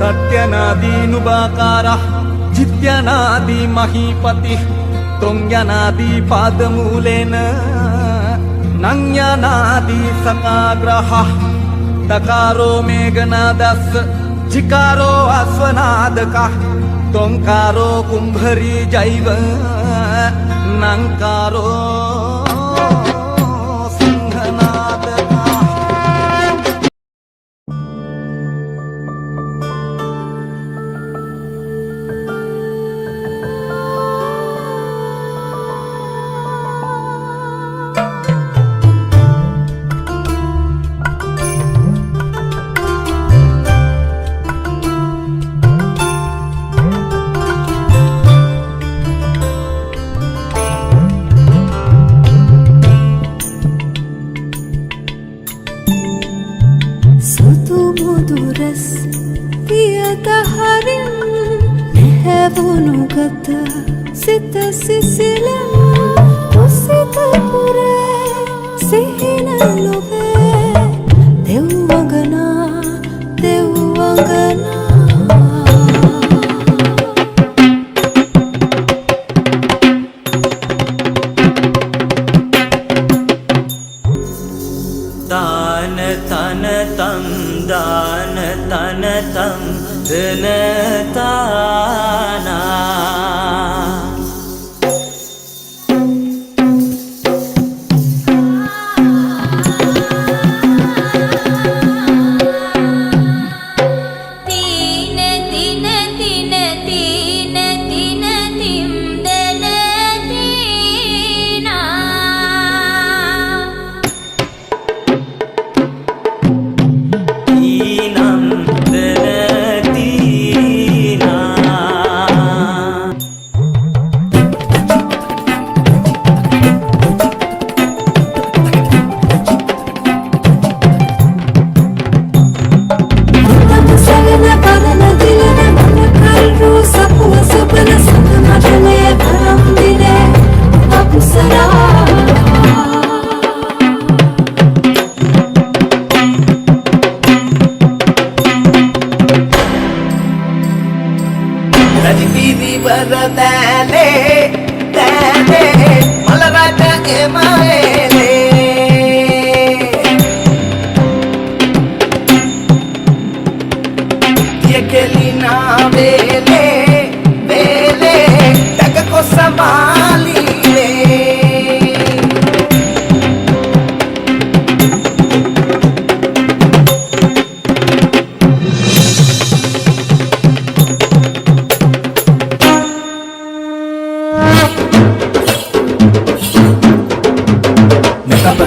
सत्यनादि नुबाकारः जित्यनादि महीपतिः त्वङ्यनादि पादमूलेन नङ्यनादि सकाग्रहः तकारो मेघनादस्य जिकारो अश्वनादकः त्वङ्कारो कुम्भरी जैव नङ्कारो නැහැවුණුගත සිත සිසිලෙන් ඔසිත පුරේ සිහින ලොවේ දෙව්වගනා දෙව්වගනා දාන තන තම් දාන තන තම් දනතානා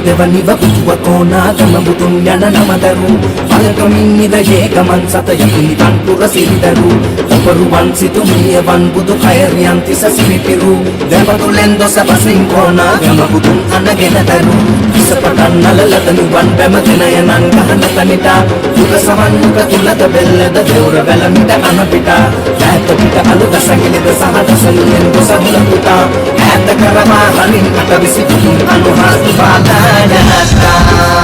දෙවනිව පුතුව කෝනා ගම බුදුන් යන නමදරු පලකමින් නිදයේ ගමන් සත යතුනි තන්පුර සිරිදරු තපරුවන් සිතුමියවන් බුදු කයරියන් තිස සිරිපිරු දෙවතුලෙන් දොස පසින් කෝනා ගම බුදුන් අනගෙන දරු තිස පටන් නලලතනුවන් බැමගෙන යනන් ගහන තනිට පුද සමන් මුක තුලද බෙල්ලද දෙවර වැලමිට අන පිට ඈත පිට අලු දසගිනිද සහ දසලුෙන් දොස හුල පුතා ඈත කරමා හලින් අට විසි තුන් අනුහාස් බාදා